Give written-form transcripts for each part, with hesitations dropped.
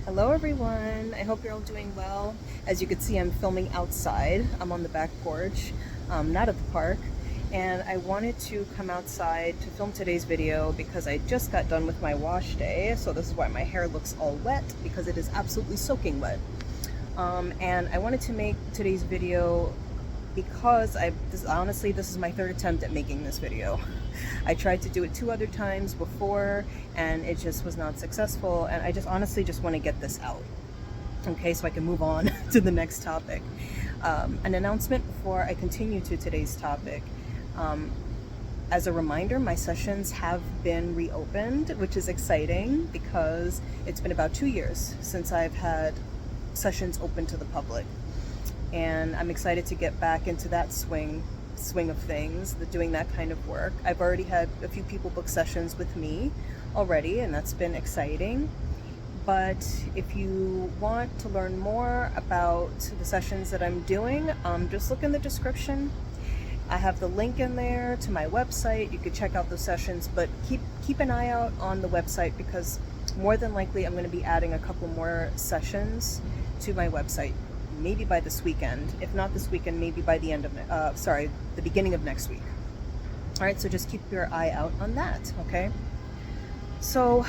Hello everyone, I hope you're all doing well. As you can see, I'm filming outside. I'm on the back porch, not at the park. And I wanted to come outside to film today's video because I just got done with my wash day. So this is why my hair looks all wet, because it is absolutely soaking wet. And I wanted to make today's video because honestly, this is my third attempt at making this video. I tried to do it 2 other times before and it just was not successful, and I just honestly just want to get this out, okay, so I can move on to the next topic. An announcement before I continue to today's topic. As a reminder, my sessions have been reopened, which is exciting because it's been about 2 years since I've had sessions open to the public, and I'm excited to get back into that swing of things, doing that kind of work. I've already had a few people book sessions with me already, and that's been exciting. But if you want to learn more about the sessions that I'm doing, just look in the description. I have the link in there to my website. You could check out those sessions, but keep an eye out on the website because more than likely I'm going to be adding a couple more sessions to my website, maybe by this weekend. If not this weekend, maybe by the end of the beginning of next week. All right, so just keep your eye out on that, okay? So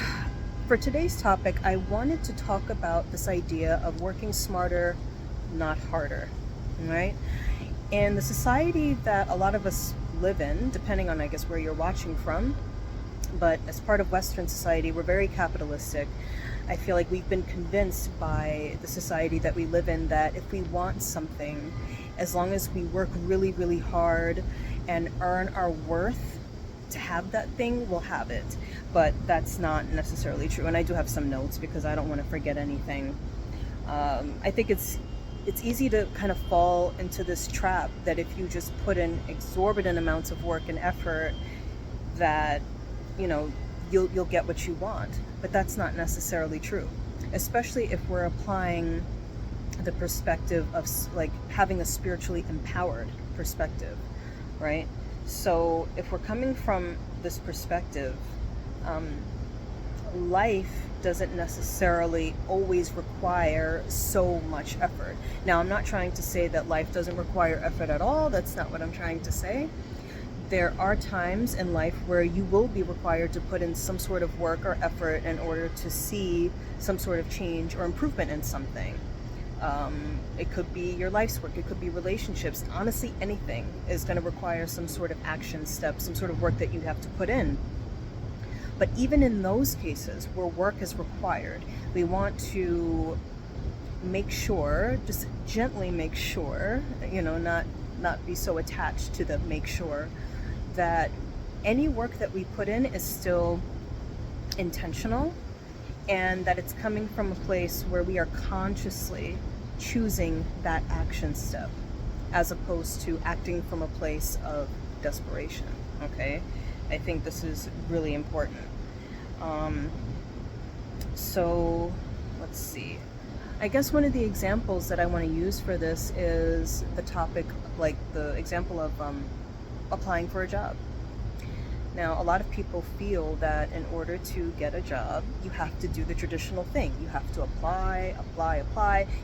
for today's topic, I wanted to talk about this idea of working smarter, not harder, all right? In the society that a lot of us live in, depending on, I guess, where you're watching from, but as part of Western society, we're very capitalistic. I feel like we've been convinced by the society that we live in that if we want something, as long as we work really, really hard and earn our worth to have that thing, we'll have it. But that's not necessarily true. And I do have some notes because I don't want to forget anything. I think it's easy to kind of fall into this trap that if you just put in exorbitant amounts of work and effort, that you'll get what you want. But that's not necessarily true, especially if we're applying the perspective of like having a spiritually empowered perspective, right? So if we're coming from this perspective, life doesn't necessarily always require so much effort. Now, I'm not trying to say that life doesn't require effort at all. That's not what I'm trying to say. There are times in life where you will be required to put in some sort of work or effort in order to see some sort of change or improvement in something. It could be your life's work, it could be relationships. Honestly, anything is going to require some sort of action step, some sort of work that you have to put in. But even in those cases where work is required, we want to make sure, just gently make sure, not be so attached to the make sure, that any work that we put in is still intentional and that it's coming from a place where we are consciously choosing that action step as opposed to acting from a place of desperation, okay? I think this is really important. So let's see. I guess one of the examples that I want to use for this is the topic, like the example of applying for a job. Now, a lot of people feel that in order to get a job, you have to do the traditional thing. You have to apply.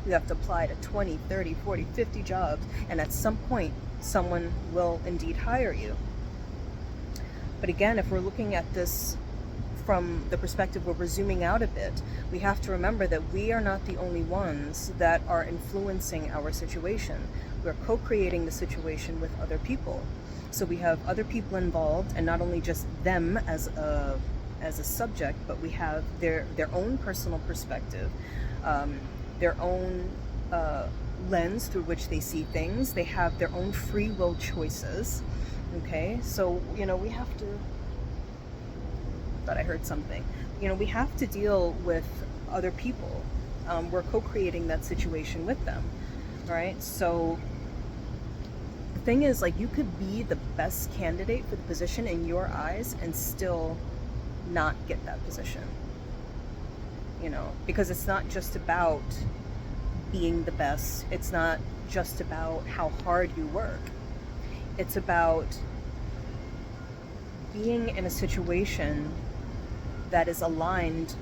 You have to apply to 20, 30, 40, 50 jobs, and at some point, someone will indeed hire you. But again, if we're looking at this from the perspective where we're zooming out a bit, we have to remember that we are not the only ones that are influencing our situation. We're co-creating the situation with other people. So we have other people involved, and not only just them as a subject, but we have their own personal perspective, their own lens through which they see things. They have their own free will choices. Okay, so we have to. Thought I heard something. We have to deal with other people. We're co-creating that situation with them, right? So the thing is, like, you could be the best candidate for the position in your eyes and still not get that position. Because it's not just about being the best. It's not just about how hard you work. It's about being in a situation that is aligned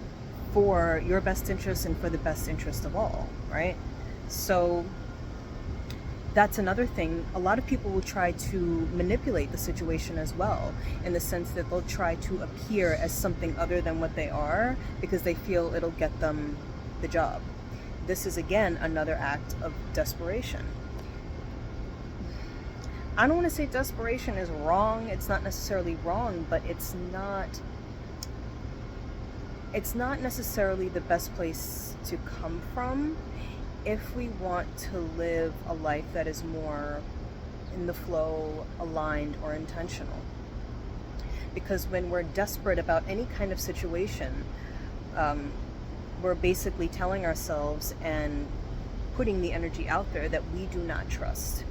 for your best interest and for the best interest of all, right? So that's another thing. A lot of people will try to manipulate the situation as well, in the sense that they'll try to appear as something other than what they are because they feel it'll get them the job. This is again another act of desperation. I don't want to say desperation is wrong. It's not necessarily wrong, but it's not necessarily the best place to come from if we want to live a life that is more in the flow, aligned, or intentional. Because when we're desperate about any kind of situation, we're basically telling ourselves and putting the energy out there that we do not trust.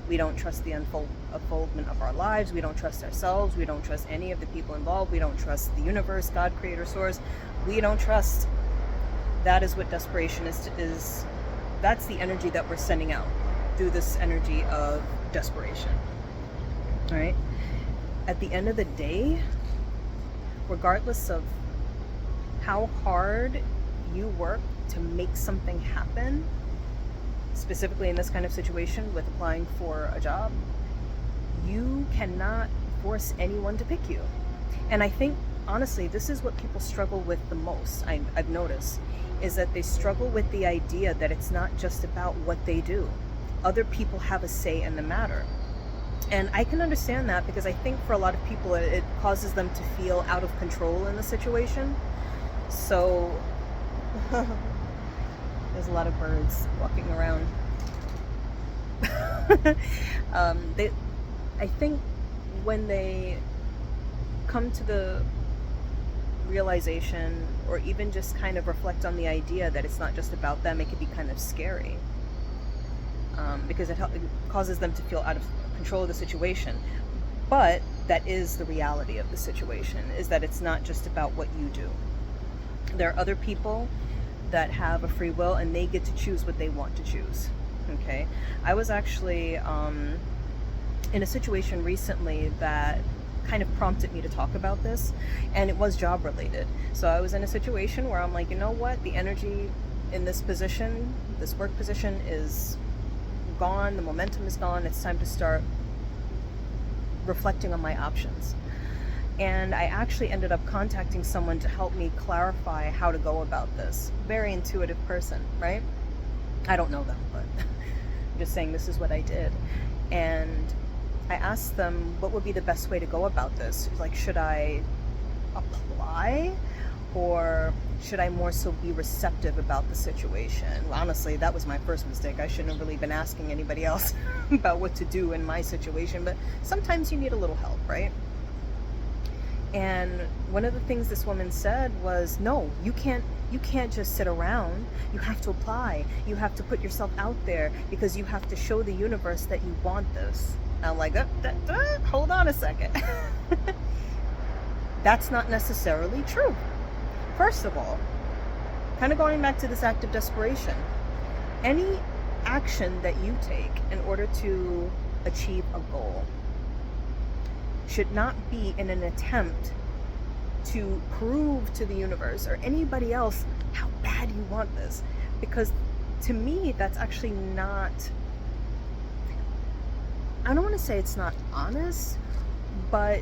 We don't trust the unfoldment of our lives. We don't trust ourselves. We don't trust any of the people involved. We don't trust the universe, God, creator, source. We don't trust. That is what desperation is. That's the energy that we're sending out through this energy of desperation. All right? At the end of the day, regardless of how hard you work to make something happen, specifically in this kind of situation with applying for a job, you cannot force anyone to pick you. And I think, honestly, this is what people struggle with the most, I've noticed, is that they struggle with the idea that it's not just about what they do. Other people have a say in the matter. And I can understand that, because I think for a lot of people it causes them to feel out of control in the situation. So there's a lot of birds walking around. I think when they come to the realization, or even just kind of reflect on the idea that it's not just about them, it can be kind of scary, because it causes them to feel out of control of the situation. But that is the reality of the situation, is that it's not just about what you do. There are other people that have a free will, and they get to choose what they want to choose. Okay, I was actually in a situation recently that kind of prompted me to talk about this, and it was job related. So I was in a situation where I'm like, you know what, the energy in this position, this work position, is gone, the momentum is gone, it's time to start reflecting on my options. And I actually ended up contacting someone to help me clarify how to go about this. Very intuitive person, right? I don't know them, but I'm just saying this is what I did. And I asked them what would be the best way to go about this. Like, should I apply, or should I more so be receptive about the situation? Well, honestly, that was my first mistake. I shouldn't have really been asking anybody else about what to do in my situation, but sometimes you need a little help, right? And one of the things this woman said was, no, you can't just sit around. You have to apply. You have to put yourself out there, because you have to show the universe that you want this. I'm like, hold on a second. That's not necessarily true. First of all, kind of going back to this act of desperation, any action that you take in order to achieve a goal should not be in an attempt to prove to the universe or anybody else how bad you want this. Because to me, that's actually not, I don't want to say it's not honest, but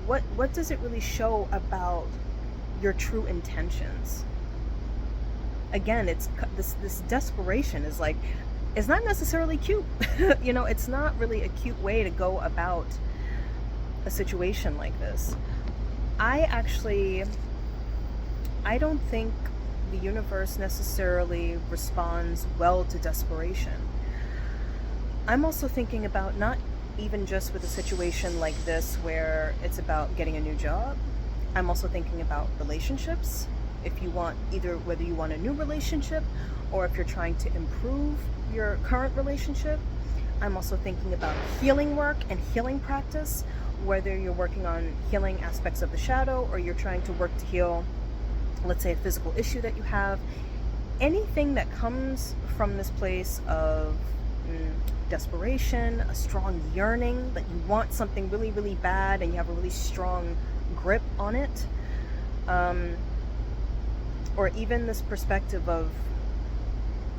what does it really show about your true intentions? Again, it's this desperation is like, it's not necessarily cute. You know, it's not really a cute way to go about a situation like this. I don't think the universe necessarily responds well to desperation. I'm also thinking about not even just with a situation like this where it's about getting a new job. I'm also thinking about relationships. If you want, either whether you want a new relationship or if you're trying to improve your current relationship. I'm also thinking about healing work and healing practice, whether you're working on healing aspects of the shadow or you're trying to work to heal, let's say, a physical issue that you have. Anything that comes from this place of desperation, a strong yearning, that you want something really, really bad and you have a really strong grip on it. or even this perspective of,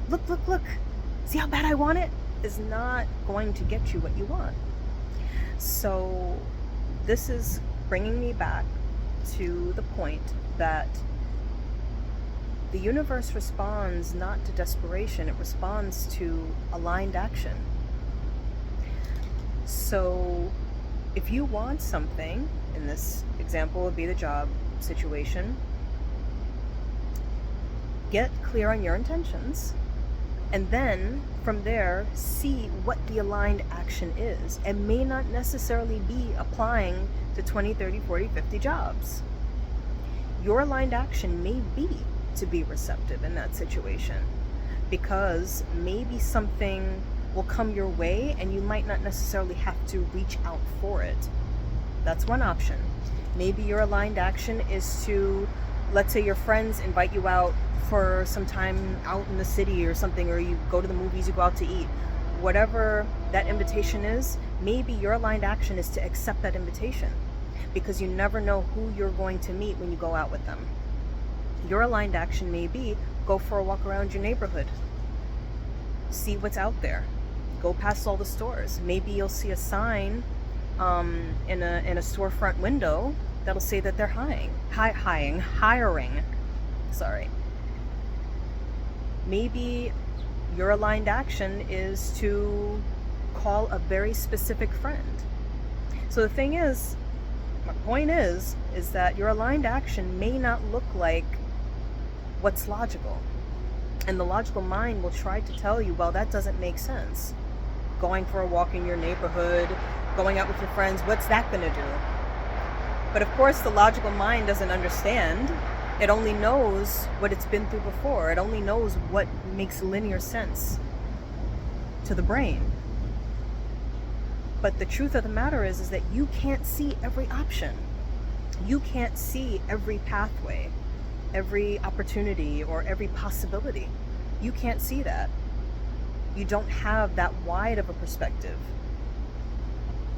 look, look, look, see how bad I want it, is not going to get you what you want. So this is bringing me back to the point that the universe responds not to desperation, it responds to aligned action. So if you want something, in this example would be the job situation, get clear on your intentions, and then from there see what the aligned action is. It may not necessarily be applying to 20, 30, 40, 50 jobs. Your aligned action may be to be receptive in that situation, because maybe something will come your way and you might not necessarily have to reach out for it. That's one option. Maybe your aligned action is to, let's say your friends invite you out for some time out in the city or something, or you go to the movies, you go out to eat. Whatever that invitation is, maybe your aligned action is to accept that invitation, because you never know who you're going to meet when you go out with them. Your aligned action may be go for a walk around your neighborhood, see what's out there, go past all the stores. Maybe you'll see a sign in a storefront window that'll say that they're hiring. Sorry. Maybe your aligned action is to call a very specific friend. So the thing is, my point is that your aligned action may not look like what's logical. And the logical mind will try to tell you, well, that doesn't make sense. Going for a walk in your neighborhood, going out with your friends, what's that going to do? But of course, the logical mind doesn't understand. It only knows what it's been through before. It only knows what makes linear sense to the brain. But the truth of the matter is that you can't see every option. You can't see every pathway, every opportunity, or every possibility. You can't see that. You don't have that wide of a perspective.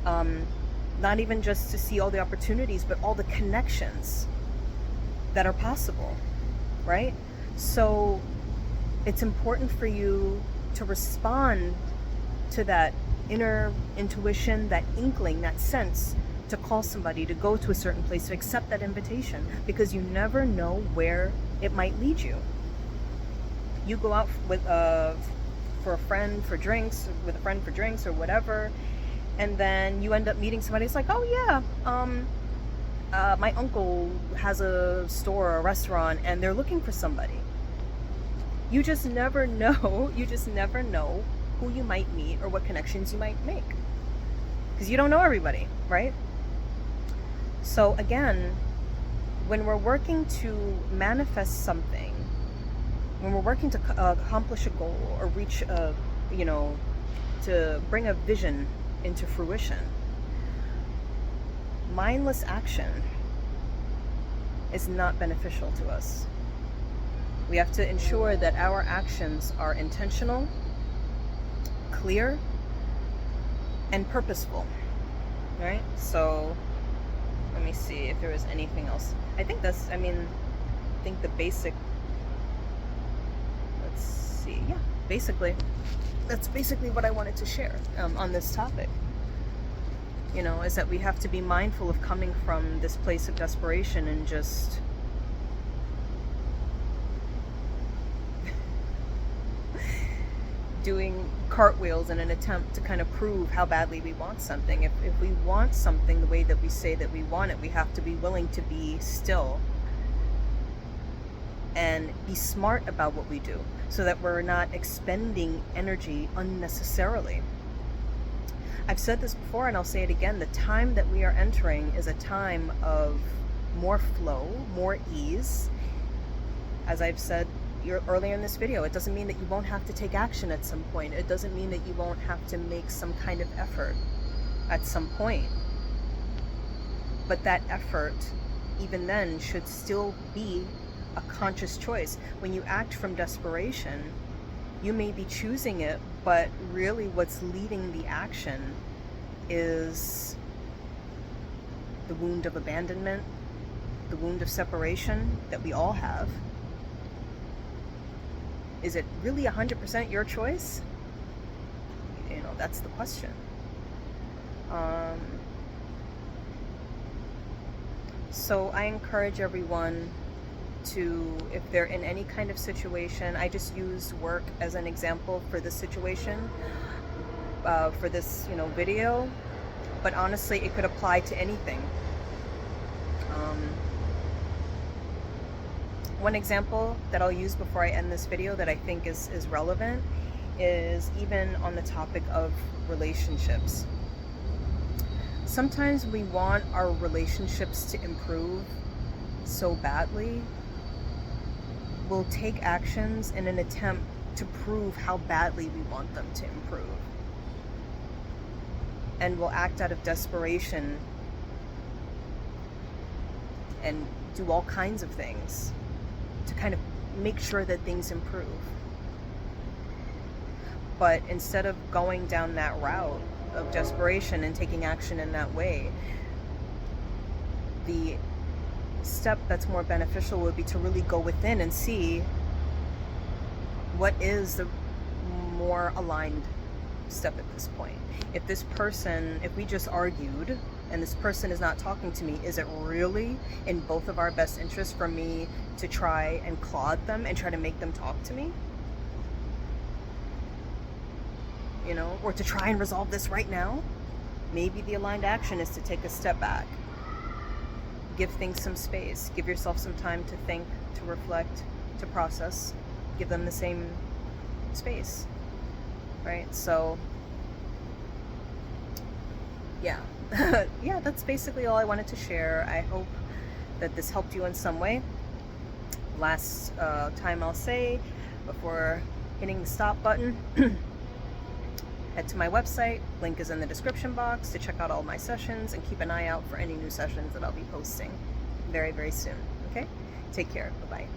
Not even just to see all the opportunities, but all the connections that are possible, right? So it's important for you to respond to that inner intuition, that inkling, that sense to call somebody, to go to a certain place, to accept that invitation, because you never know where it might lead you. You go out with for a friend for drinks, with a friend for drinks or whatever, and then you end up meeting somebody. It's like, oh yeah, my uncle has a store or a restaurant and they're looking for somebody. You just never know. You just never know who you might meet or what connections you might make, because you don't know everybody, right? So again, when we're working to manifest something, when we're working to accomplish a goal or reach a, to bring a vision into fruition, mindless action is not beneficial to us. We have to ensure that our actions are intentional, clear, and purposeful, right? So let me see if there is anything else. I think the basic, let's see, yeah, basically, that's basically what I wanted to share on this topic. Is that we have to be mindful of coming from this place of desperation and just doing cartwheels in an attempt to kind of prove how badly we want something. If we want something the way that we say that we want it, we have to be willing to be still and be smart about what we do, so that we're not expending energy unnecessarily. I've said this before and I'll say it again, the time that we are entering is a time of more flow, more ease. As I've said earlier in this video, it doesn't mean that you won't have to take action at some point. It doesn't mean that you won't have to make some kind of effort at some point. But that effort, even then, should still be a conscious choice. When you act from desperation, you may be choosing it, but really what's leading the action is the wound of abandonment, the wound of separation that we all have, Is it really 100% your choice? You know, that's the question. So I encourage everyone to, if they're in any kind of situation, I just used work as an example for this situation, for this, you know, video, but honestly, it could apply to anything. One example that I'll use before I end this video that I think is relevant is even on the topic of relationships. Sometimes we want our relationships to improve so badly, we'll take actions in an attempt to prove how badly we want them to improve. And we'll act out of desperation and do all kinds of things to kind of make sure that things improve. But instead of going down that route of desperation and taking action in that way, the step that's more beneficial would be to really go within and see what is the more aligned step at this point. If this person, if we just argued and this person is not talking to me, is it really in both of our best interests for me to try and clod them and try to make them talk to me? You know, or to try and resolve this right now? Maybe the aligned action is to take a step back. Give things some space. Give yourself some time to think, to reflect, to process. Give them the same space, right? So, yeah. Yeah, that's basically all I wanted to share. I hope that this helped you in some way. Last time I'll say, before hitting the stop button, head to my website, link is in the description box, to check out all my sessions and keep an eye out for any new sessions that I'll be posting very, very soon. Okay? Take care. Bye-bye.